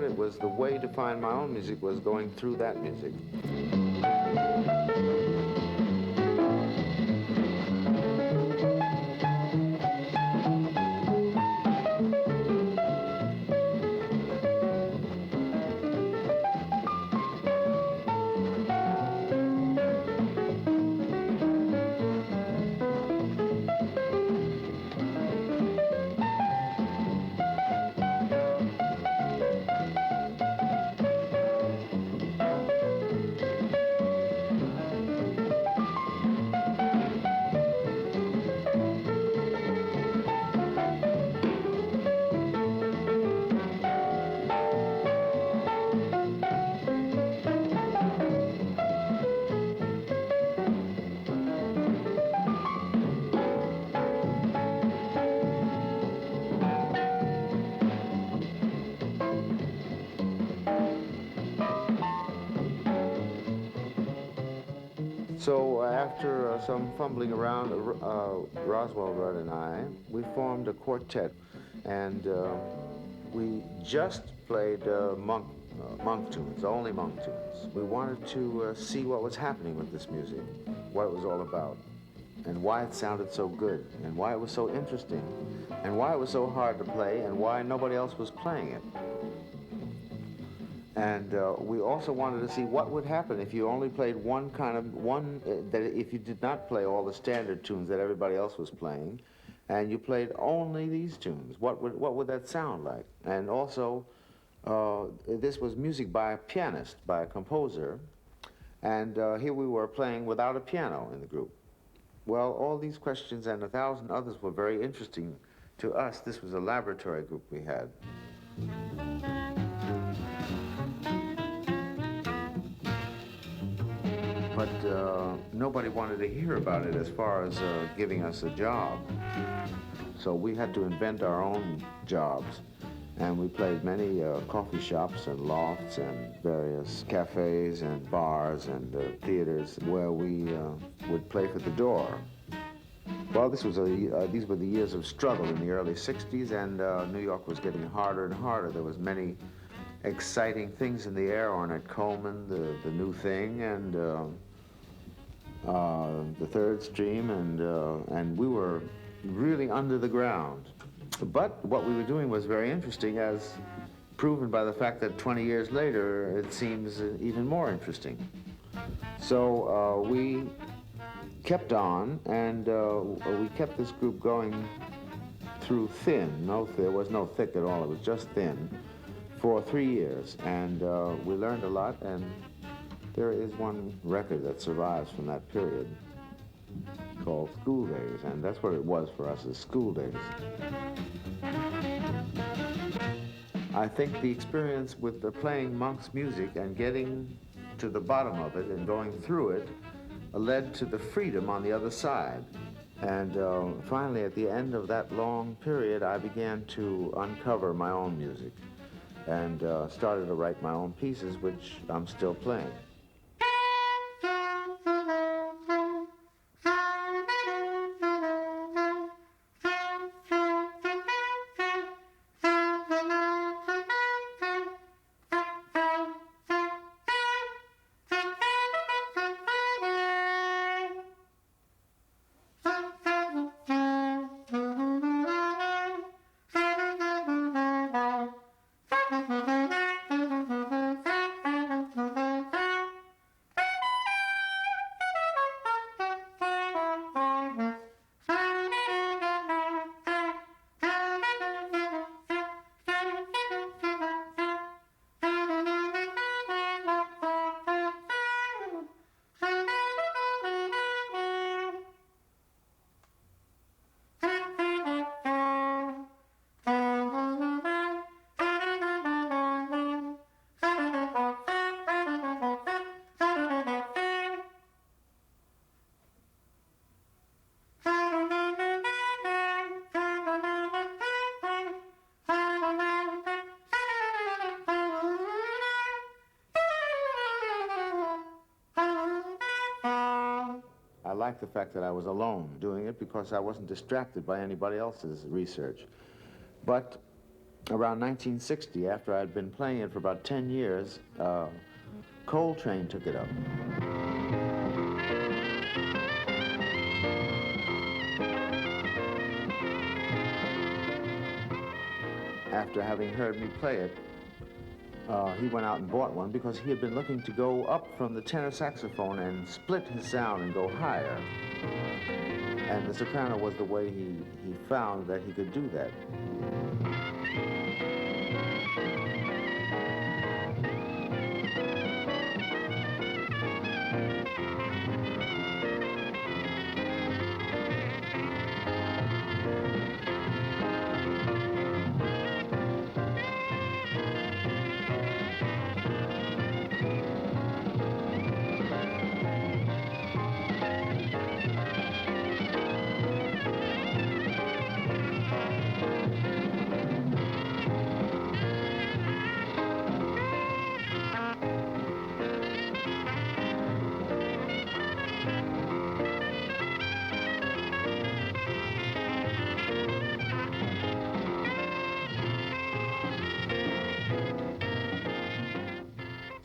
It was the way to find my own music was going through that music. So after some fumbling around, Roswell Rudd and I, we formed a quartet, and we just played monk tunes, only monk tunes. We wanted to see what was happening with this music, what it was all about, and why it sounded so good, and why it was so interesting, and why it was so hard to play, and why nobody else was playing it. And we also wanted to see what would happen if you only played that if you did not play all the standard tunes that everybody else was playing, and you played only these tunes. What would that sound like? And also, this was music by a pianist, by a composer, and here we were playing without a piano in the group. Well, all these questions and 1,000 others were very interesting to us. This was a laboratory group we had. But nobody wanted to hear about it as far as giving us a job. So we had to invent our own jobs. And we played many coffee shops and lofts and various cafes and bars and theaters where we would play for the door. Well, these were the years of struggle in the early 60s, and New York was getting harder and harder. There was many exciting things in the air. Ornette Coleman, the new thing, and the Third Stream, and we were really under the ground. But what we were doing was very interesting, as proven by the fact that 20 years later it seems even more interesting. So we kept on, and we kept this group going through thin. There was no thick at all. It was just thin for 3 years, and we learned a lot. And there is one record that survives from that period called School Days, and that's what it was for us, as School Days. I think the experience with playing Monk's music and getting to the bottom of it and going through it led to the freedom on the other side. And finally, at the end of that long period, I began to uncover my own music and started to write my own pieces, which I'm still playing. I liked the fact that I was alone doing it because I wasn't distracted by anybody else's research. But around 1960, after I'd been playing it for about 10 years, Coltrane took it up. After having heard me play it, he went out and bought one because he had been looking to go up from the tenor saxophone and split his sound and go higher. And the soprano was the way he found that he could do that.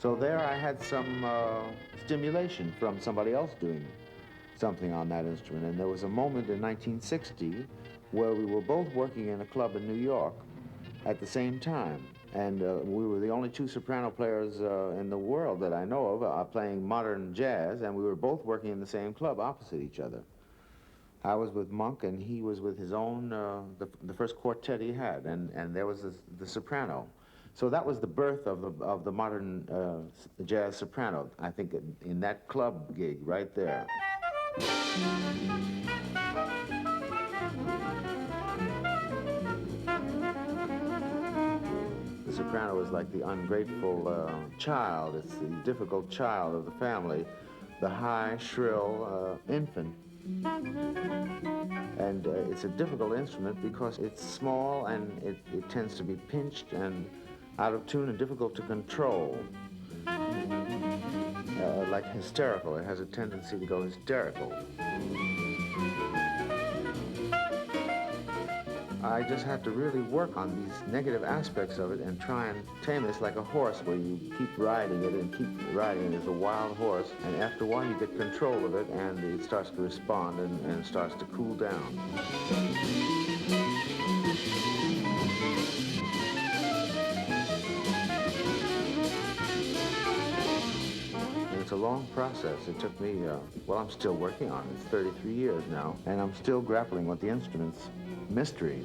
So there I had some stimulation from somebody else doing something on that instrument. And there was a moment in 1960 where we were both working in a club in New York at the same time. And we were the only two soprano players in the world that I know of playing modern jazz, and we were both working in the same club opposite each other. I was with Monk, and he was with his own, the first quartet he had, and there was the soprano. So that was the birth of the modern jazz soprano, I think, in that club gig right there. The soprano is like the ungrateful child. It's the difficult child of the family, the high, shrill infant. And it's a difficult instrument because it's small and it tends to be pinched and out of tune and difficult to control. Like hysterical, it has a tendency to go hysterical. I just had to really work on these negative aspects of it and try and tame it. It's like a horse where you keep riding it and keep riding it as a wild horse, and after a while you get control of it and it starts to respond and starts to cool down. It's a long process. It took me, well, I'm still working on it. It's 33 years now, and I'm still grappling with the instrument's mystery.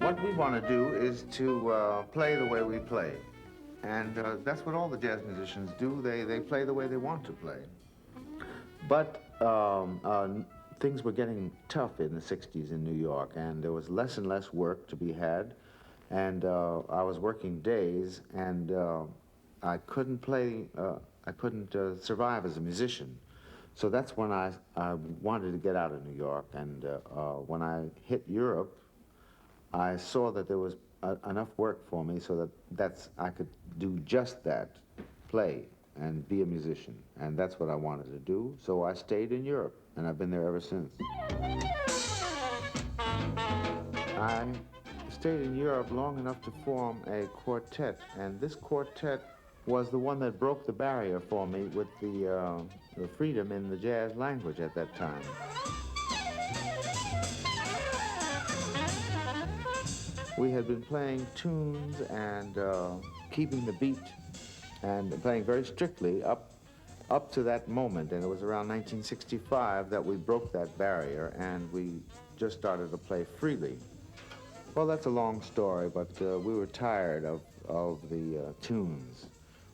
What we want to do is to play the way we play. And that's what all the jazz musicians do. They play the way they want to play. But things were getting tough in the 60s in New York, and there was less and less work to be had. And I was working days, and I couldn't play, I couldn't survive as a musician. So that's when I wanted to get out of New York. And when I hit Europe, I saw that there was enough work for me so that I could do just that, play and be a musician. And that's what I wanted to do. So I stayed in Europe, and I've been there ever since. I stayed in Europe long enough to form a quartet, and this quartet was the one that broke the barrier for me with the freedom in the jazz language at that time. We had been playing tunes and keeping the beat and playing very strictly up up to that moment, and it was around 1965 that we broke that barrier and we just started to play freely. Well, that's a long story, but we were tired of the tunes.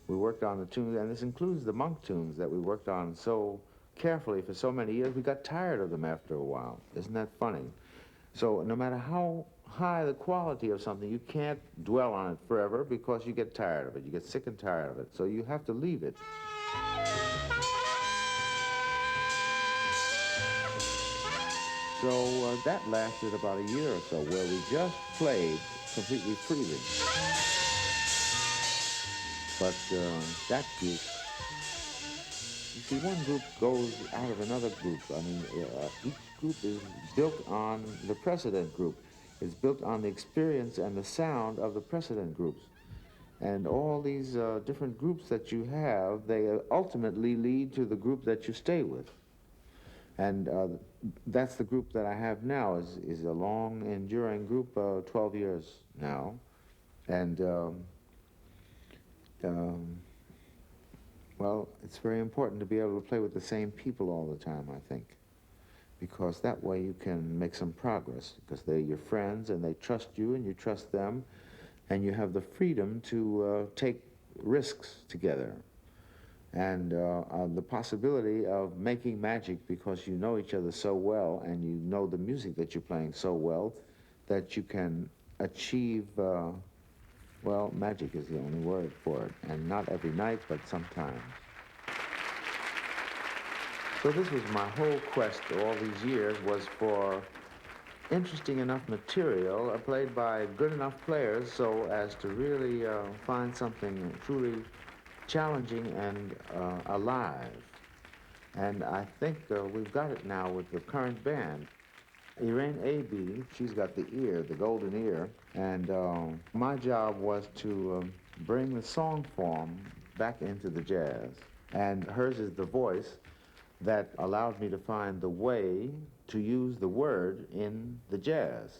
We worked on the tunes, and this includes the monk tunes that we worked on so carefully for so many years. We got tired of them after a while. Isn't that funny? So no matter how high the quality of something, you can't dwell on it forever because you get tired of it. You get sick and tired of it. So you have to leave it. So that lasted about a year or so, where we just played completely freely. But that group, you see, one group goes out of another group. I mean, each group is built on the precedent group. It's built on the experience and the sound of the precedent groups. And all these different groups that you have, they ultimately lead to the group that you stay with. And that's the group that I have now, is a long, enduring group, 12 years now. And, well, it's very important to be able to play with the same people all the time, I think, because that way you can make some progress, because they're your friends and they trust you and you trust them, and you have the freedom to take risks together. And the possibility of making magic because you know each other so well and you know the music that you're playing so well that you can achieve, well, magic is the only word for it. And not every night, but sometimes. So this was my whole quest all these years, was for interesting enough material played by good enough players so as to really find something truly challenging and alive. And I think we've got it now with the current band. Elaine A.B., she's got the ear, the golden ear, and my job was to bring the song form back into the jazz. And hers is the voice that allowed me to find the way to use the word in the jazz.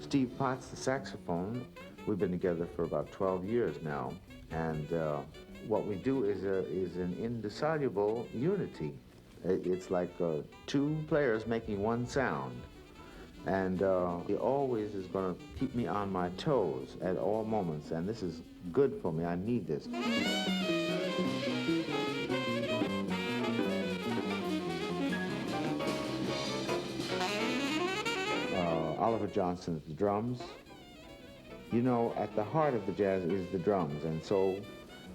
Steve Potts, the saxophone, we've been together for about 12 years now, and what we do is an indissoluble unity. It's like two players making one sound, and he always is going to keep me on my toes at all moments, and this is good for me. I need this. Oliver Johnson at the drums. You know, at the heart of the jazz is the drums, and so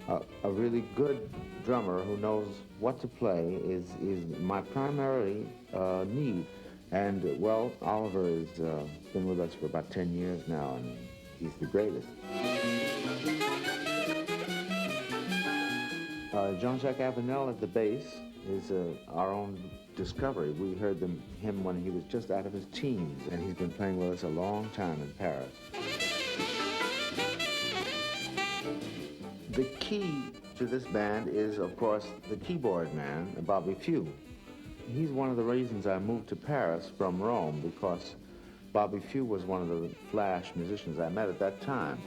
a really good drummer who knows what to play is my primary need. And, well, Oliver has been with us for about 10 years now, and he's the greatest. Jean-Jacques Avenel at the bass is our own discovery. We heard him when he was just out of his teens, and he's been playing with us a long time in Paris. The key to this band is, of course, the keyboard man, Bobby Few. He's one of the reasons I moved to Paris from Rome, because Bobby Few was one of the flash musicians I met at that time.